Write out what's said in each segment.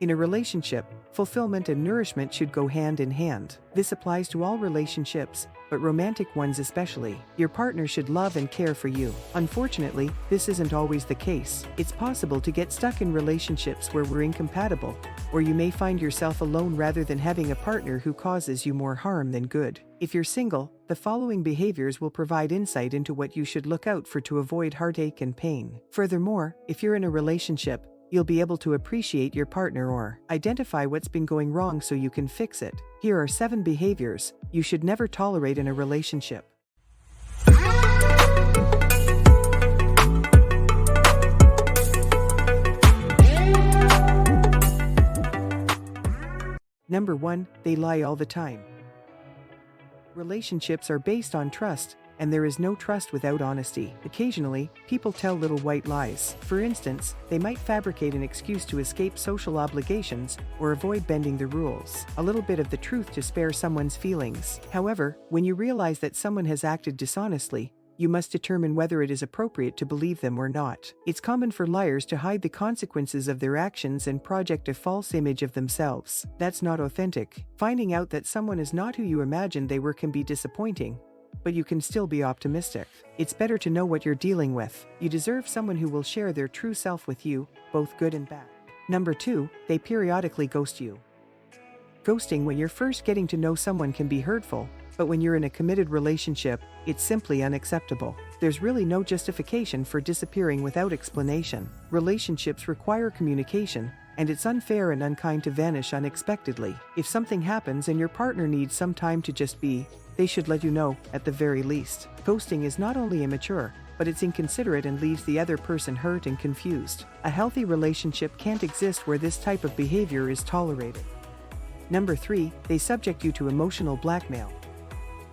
In a relationship, fulfillment and nourishment should go hand in hand. This applies to all relationships, but romantic ones especially. Your partner should love and care for you. Unfortunately, this isn't always the case. It's possible to get stuck in relationships where we're incompatible, or you may find yourself alone rather than having a partner who causes you more harm than good. If you're single, the following behaviors will provide insight into what you should look out for to avoid heartache and pain. Furthermore, if you're in a relationship, you'll be able to appreciate your partner or identify what's been going wrong so you can fix it. Here are 7 behaviors you should never tolerate in a relationship. Number 1, they lie all the time. Relationships are based on trust, and there is no trust without honesty. Occasionally, people tell little white lies. For instance, they might fabricate an excuse to escape social obligations or avoid bending the rules. A little bit of the truth to spare someone's feelings. However, when you realize that someone has acted dishonestly, you must determine whether it is appropriate to believe them or not. It's common for liars to hide the consequences of their actions and project a false image of themselves. That's not authentic. Finding out that someone is not who you imagined they were can be disappointing, but you can still be optimistic. It's better to know what you're dealing with. You deserve someone who will share their true self with you, both good and bad. Number 2, they periodically ghost you. Ghosting when you're first getting to know someone can be hurtful, but when you're in a committed relationship, it's simply unacceptable. There's really no justification for disappearing without explanation. Relationships require communication, and it's unfair and unkind to vanish unexpectedly. If something happens and your partner needs some time to just be, they should let you know, at the very least. Ghosting is not only immature, but it's inconsiderate and leaves the other person hurt and confused. A healthy relationship can't exist where this type of behavior is tolerated. Number 3, they subject you to emotional blackmail.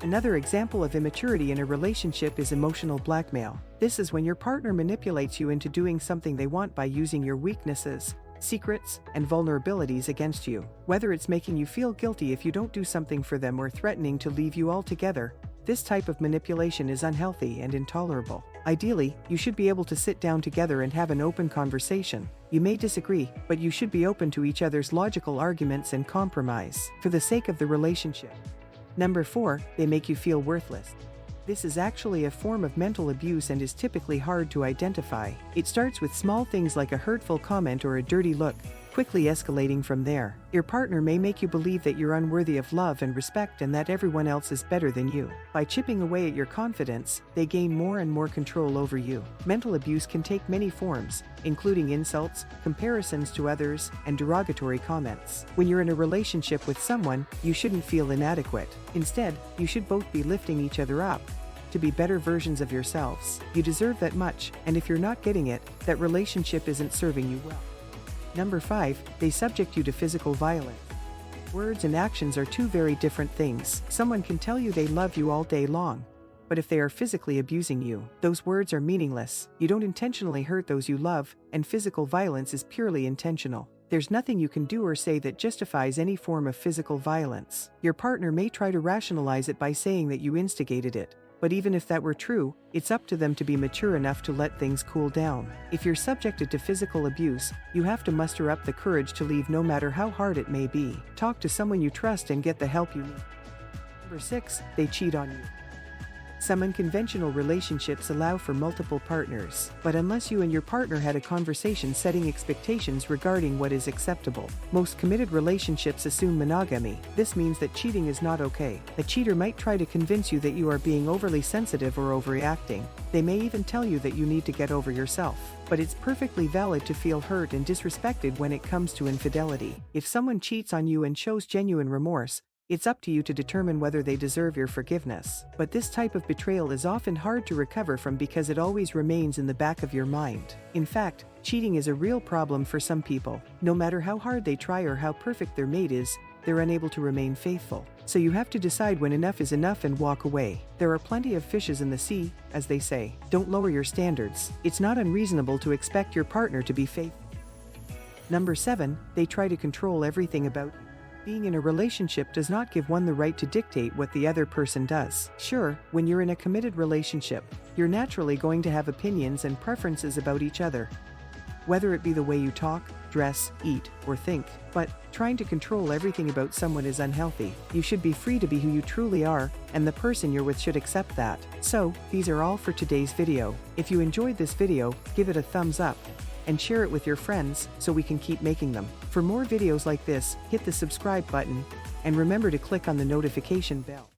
Another example of immaturity in a relationship is emotional blackmail. This is when your partner manipulates you into doing something they want by using your weaknesses, secrets, and vulnerabilities against you. Whether it's making you feel guilty if you don't do something for them or threatening to leave you altogether, this type of manipulation is unhealthy and intolerable. Ideally, you should be able to sit down together and have an open conversation. You may disagree, but you should be open to each other's logical arguments and compromise, for the sake of the relationship. Number 4, they make you feel worthless. This is actually a form of mental abuse and is typically hard to identify. It starts with small things like a hurtful comment or a dirty look, quickly escalating from there. Your partner may make you believe that you're unworthy of love and respect and that everyone else is better than you. By chipping away at your confidence, they gain more and more control over you. Mental abuse can take many forms, including insults, comparisons to others, and derogatory comments. When you're in a relationship with someone, you shouldn't feel inadequate. Instead, you should both be lifting each other up to be better versions of yourselves. You deserve that much, and if you're not getting it, that relationship isn't serving you well. Number 5, they subject you to physical violence. Words and actions are two very different things. Someone can tell you they love you all day long, but if they are physically abusing you, those words are meaningless. You don't intentionally hurt those you love, and physical violence is purely intentional. There's nothing you can do or say that justifies any form of physical violence. Your partner may try to rationalize it by saying that you instigated it, but even if that were true, it's up to them to be mature enough to let things cool down. If you're subjected to physical abuse, you have to muster up the courage to leave no matter how hard it may be. Talk to someone you trust and get the help you need. Number 6, they cheat on you. Some unconventional relationships allow for multiple partners, but unless you and your partner had a conversation setting expectations regarding what is acceptable, most committed relationships assume monogamy. This means that cheating is not okay. A cheater might try to convince you that you are being overly sensitive or overreacting. They may even tell you that you need to get over yourself. But it's perfectly valid to feel hurt and disrespected when it comes to infidelity. If someone cheats on you and shows genuine remorse, it's up to you to determine whether they deserve your forgiveness. But this type of betrayal is often hard to recover from because it always remains in the back of your mind. In fact, cheating is a real problem for some people. No matter how hard they try or how perfect their mate is, they're unable to remain faithful. So you have to decide when enough is enough and walk away. There are plenty of fishes in the sea, as they say. Don't lower your standards. It's not unreasonable to expect your partner to be faithful. Number 7, they try to control everything about you. Being in a relationship does not give one the right to dictate what the other person does. Sure, when you're in a committed relationship, you're naturally going to have opinions and preferences about each other. whether it be the way you talk, dress, eat, or think. But trying to control everything about someone is unhealthy. You should be free to be who you truly are, and the person you're with should accept that. So, these are all for today's video. If you enjoyed this video, give it a thumbs up and share it with your friends so we can keep making them. For more videos like this, hit the subscribe button and remember to click on the notification bell.